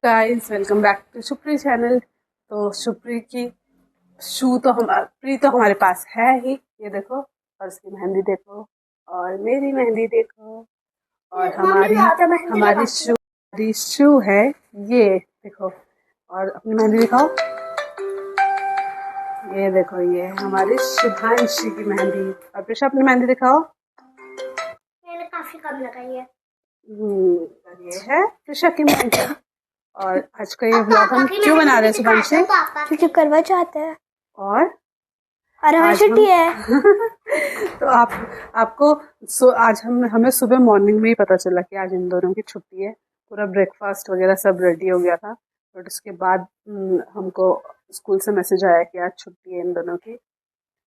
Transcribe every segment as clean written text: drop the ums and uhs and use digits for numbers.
Guys welcome back to Shupri channel. तो शुप्री की pre तो हमारे पास है ही, ये देखो। और उसकी मेहंदी देखो, और मेरी मेहंदी देखो, और हमारी शू है, ये देखो। और अपनी मेहंदी दिखाओ, ये देखो, ये है हमारी शुभांशी की मेहंदी। और प्रिशा अपनी मेहंदी दिखाओ। मैंने काफी कम लगाई है। ये है प्रिशा की मेहंदी। और आज का ये व्लॉग हम क्यों बना रहे हैं शुभांशी? क्योंकि करवा चाहते हैं और हमें छुट्टी है। तो आपको आज हमें सुबह मॉर्निंग में ही पता चला कि आज इन दोनों की छुट्टी है। पूरा ब्रेकफास्ट वगैरह सब रेडी हो गया था, बट उसके बाद हमको स्कूल से मैसेज आया कि आज छुट्टी है इन दोनों की।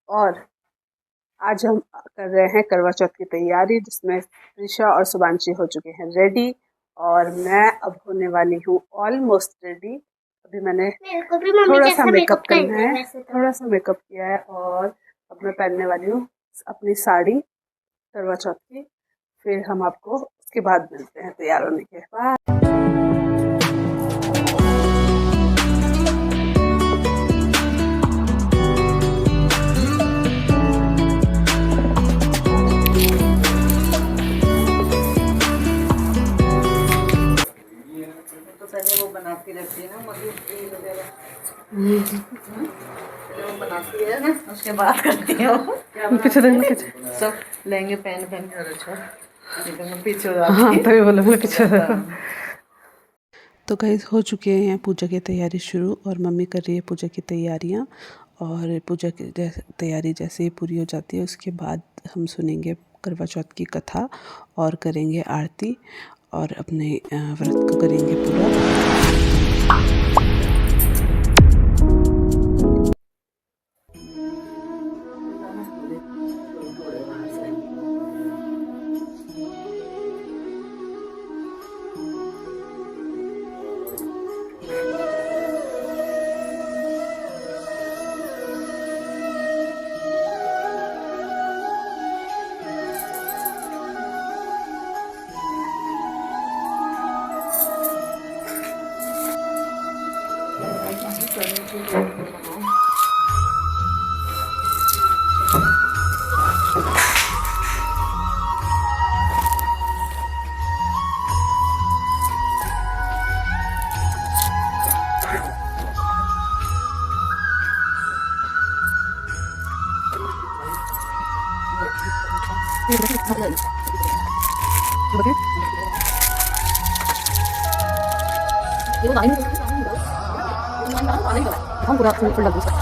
और आज हम कर रहे हैं करवा चौथ की तैयारी, जिसमें प्रिशा और शुभांशी हो चुके हैं रेडी, और मैं अब होने वाली हूँ ऑलमोस्ट रेडी। अभी मैंने थोड़ा सा मेकअप करना है, थोड़ा सा मेकअप किया है, और अब मैं पहनने वाली हूँ अपनी साड़ी करवा चौथ की। फिर हम आपको उसके बाद मिलते हैं तैयार होने के बाद। तो पहले वो बनाती रहती है ना मम्मी वगैरह, पहले वो बनाती है ना, उसके बाद करती है वो। सब लेंगे पहन पहन कर। अच्छा पीछे हो जाती है। तभी बोलो मैं पीछे। तो गाइस हो चुके हैं पूजा की तैयारी शुरू, और मम्मी कर रही है पूजा की तैयारियां। और पूजा की तैयारी जैसे ही पूरी हो जाती है, उसके बाद हम सुनेंगे करवा चौथ की कथा और करेंगे आरती, और अपने व्रत को करेंगे पूरा। हम पूरा फुल लग गया।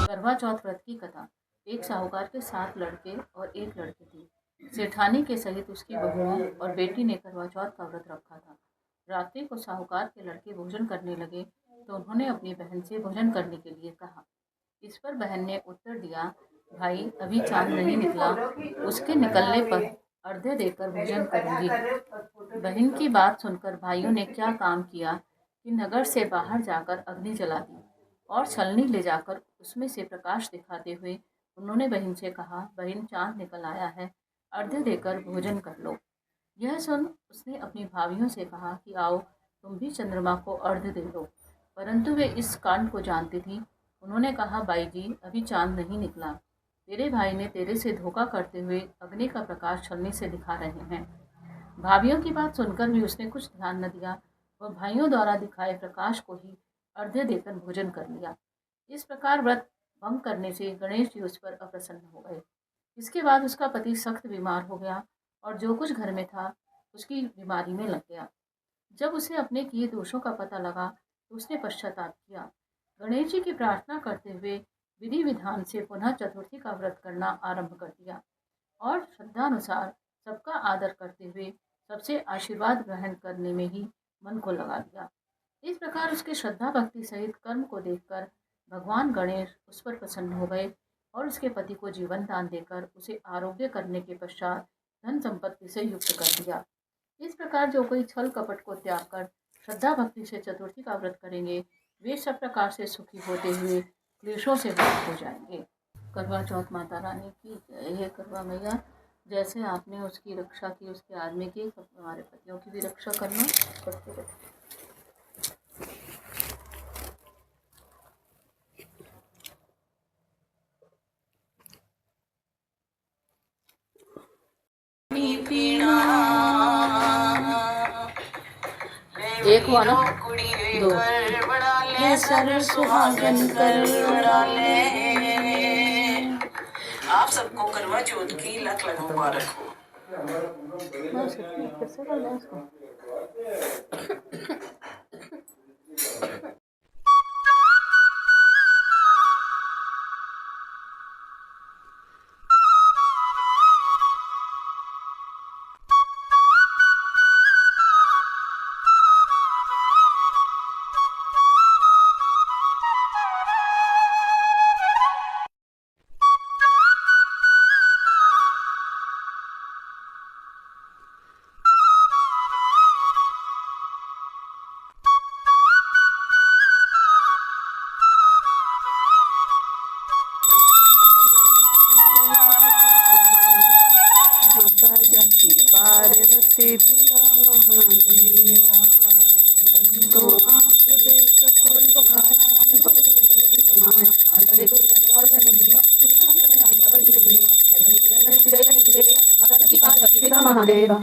करवा चौथ व्रत की कथा। एक साहूकार के 7 लड़के और एक लड़की थी। सेठानी के सहित उसकी बहुओं और बेटी ने करवा चौथ का व्रत रखा था। रात्रि को साहूकार के लड़के भोजन करने लगे तो उन्होंने अपनी बहन से भोजन करने के लिए कहा। इस पर बहन ने उत्तर दिया, भाई अभी चांद नहीं निकला, उसके निकलने पर अर्घ्य देकर भोजन करूंगी। बहन की बात सुनकर भाइयों ने क्या काम किया कि नगर से बाहर जाकर अग्नि जला दी और छलनी ले जाकर उसमें से प्रकाश दिखाते हुए उन्होंने बहन से कहा, बहन चांद निकल आया है, अर्घ्य देकर भोजन कर लो। यह सुन उसने अपनी भाभियों से कहा कि आओ तुम भी चंद्रमा को अर्घ्य दे दो, परंतु वे इस कांड को जानती थी। उन्होंने कहा, बाई जी, अभी चांद नहीं निकला। तेरे भाई ने तेरे से धोखा करते हुए अग्नि का प्रकाश छलनी से दिखा रहे हैं। भाभियों की बात सुनकर भी उसने कुछ ध्यान न दिया। वह भाइयों द्वारा दिखाए प्रकाश को ही अर्घ्य देकर भोजन कर लिया। इस प्रकार व्रत भंग करने से गणेश जी उस पर अप्रसन्न हो गए। इसके बाद उसका पति सख्त बीमार हो गया और जो कुछ घर में था उसकी बीमारी में लग गया। जब उसे अपने किए दोषों का पता लगा तो उसने पश्चाताप किया। गणेश जी की प्रार्थना करते हुए विधि विधान से पुनः चतुर्थी का व्रत करना आरंभ कर दिया और श्रद्धानुसार सबका आदर करते हुए सबसे आशीर्वाद ग्रहण करने में ही मन को लगा दिया। इस प्रकार उसके श्रद्धा भक्ति सहित कर्म को देखकर भगवान गणेश उस पर प्रसन्न हो गए और उसके पति को जीवन दान देकर उसे आरोग्य करने के पश्चात धन संपत्ति से युक्त कर दिया। इस प्रकार जो कोई छल कपट को त्याग कर श्रद्धा भक्ति से चतुर्थी का व्रत करेंगे वे सब प्रकार से सुखी होते हुए क्लेशों से मुक्त हो जाएंगे। करवा चौथ माता रानी की जय। हे करवा मैया, जैसे आपने उसकी रक्षा की, उसके आदमी की, हमारे पतियों की भी रक्षा करना। करते रहते। एक हुआ ना, दो। सर सुहागन कर आप सबको करवा चौथ की लख लख मुबारक हो। कैसे करना है इसको? पार्वती पिता महादेवा, तो आँख दे सको पिता महादेवा,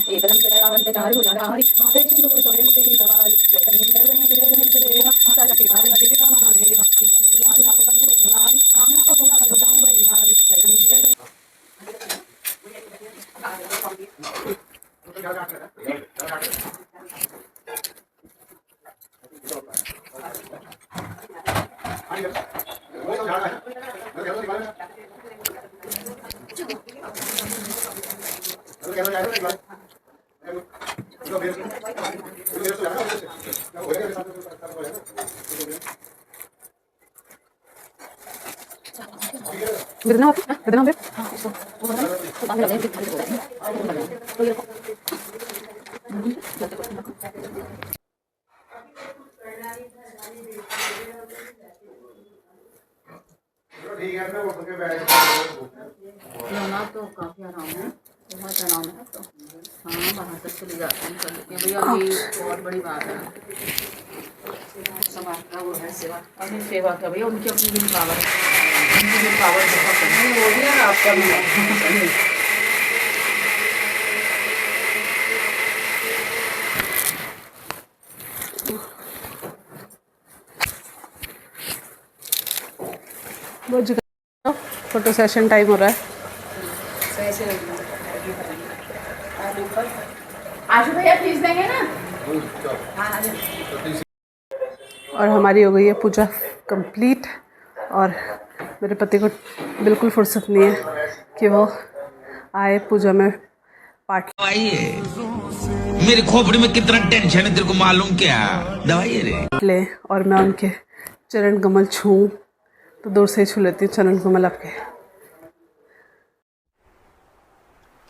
लोनार तो काफ़ी आराम है, बहुत आराम है। तो हाँ, वहाँ तक चले जाते हैं, चल लेते हैं भैया। अभी बहुत बड़ी बात है, सब आपका वो है सेवा। अभी सेवा क्या भैया, उनकी अपनी भी पावर है, उनकी भी पावर बहुत है, वो भी है आपका भी है। फोटो सेशन टाइम हो रहा है। आशु भैया खींच देंगे ना। और हमारी हो गई है पूजा कंप्लीट और मेरे पति को बिल्कुल फुर्सत नहीं है कि वो आए पूजा में पार्ट मेरी खोपड़ी में कितना टेंशन है तेरे को मालूम क्या? दवाई रे ले और मैं उनके चरण कमल छूऊं तो दूर से ही छू लेती हूँ चरण कमल आपके।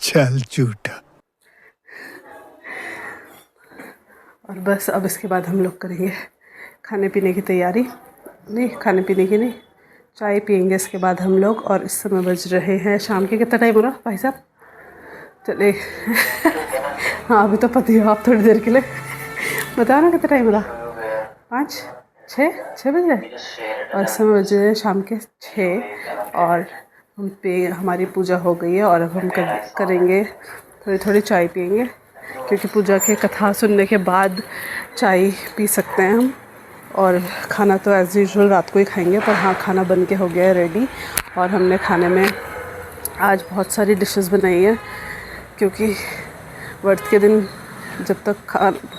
चल झूठा। और बस अब इसके बाद हम लोग करेंगे खाने पीने की तैयारी। नहीं, खाने पीने की नहीं, चाय पियेंगे इसके बाद हम लोग। और इस समय बज रहे हैं शाम के, कितना टाइम हो रहा भाई साहब? चले हाँ, अभी तो पति हो आप थोड़ी देर के लिए। बताओ ना कितना टाइम हो रहा? 5, छः बजे और इस समय बजे हैं शाम के 6 और हम पे हमारी पूजा हो गई है और अब हम करेंगे थोड़ी थोड़ी चाय पियेंगे क्योंकि पूजा के कथा सुनने के बाद चाय पी सकते हैं हम। और खाना तो एज़ यूजुअल रात को ही खाएंगे, पर हाँ खाना बन के हो गया है रेडी। और हमने खाने में आज बहुत सारी डिशेस बनाई है क्योंकि व्रत के दिन जब तक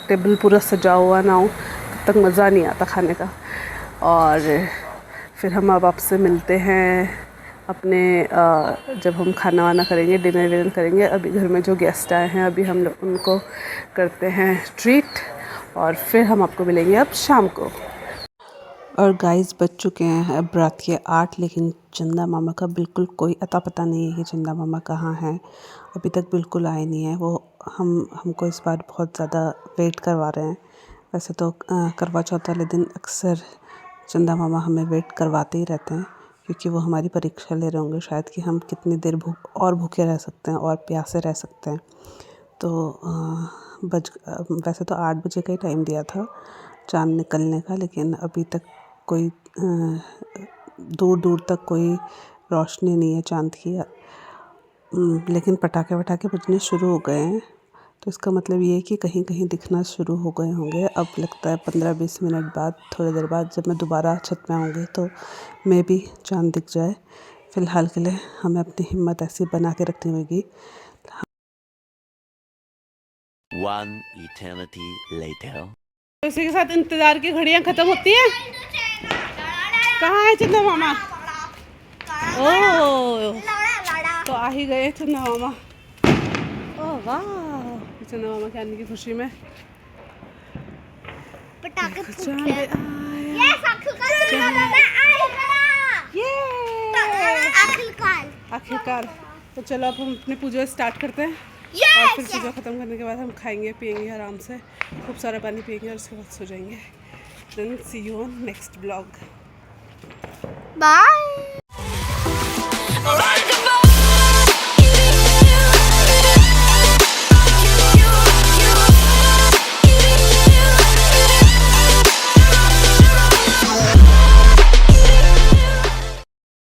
टेबल पूरा सजा हुआ ना हो तब तक मज़ा नहीं आता खाने का। और फिर हम अब आपसे मिलते हैं अपने जब हम खाना वाना करेंगे, डिनर करेंगे। अभी घर में जो गेस्ट आए हैं अभी हम लोग उनको करते हैं ट्रीट और फिर हम आपको मिलेंगे अब शाम को। और गाइस बज चुके हैं अब रात के 8, लेकिन चंदा मामा का बिल्कुल कोई अता पता नहीं है कि चंदा मामा कहाँ हैं। अभी तक बिल्कुल आए नहीं हैं वो। हमको इस बार बहुत ज़्यादा वेट करवा रहे हैं। वैसे तो करवा चौथ वाले दिन अक्सर चंदा मामा हमें वेट करवाते ही रहते हैं क्योंकि वो हमारी परीक्षा ले रहे होंगे शायद कि हम कितनी देर भूखे रह सकते हैं और प्यासे रह सकते हैं। तो वैसे तो 8 बजे का ही टाइम दिया था चाँद निकलने का, लेकिन अभी तक कोई दूर दूर तक कोई रोशनी नहीं है चाँद की। लेकिन पटाखे वटाखे बजने शुरू हो गए हैं तो इसका मतलब ये है कि कहीं कहीं दिखना शुरू हो गए होंगे। अब लगता है 15-20 मिनट बाद, थोड़ी देर बाद जब मैं दोबारा छत में आऊँगी तो मे भी चाँद दिख जाए। फ़िलहाल के लिए हमें अपनी हिम्मत ऐसी बना के रखनी होगी। One eternity later. इसी के साथ इंतज़ार की घड़ियाँ ख़त्म होती हैं। कहाँ है चंदा मामा? ओह तो आ ही गए चंदा मामा। ओह वाह, चंदा मामा के आने की खुशी में पटाखे आखिरकार। तो चलो अब हम अपनी पूजा स्टार्ट करते हैं और फिर पूजा ख़त्म करने के बाद हम खाएंगे पिएंगे आराम से, खूब सारा पानी पिएंगे और उसके बाद सो जाएंगे। Then see you on next blog. Bye.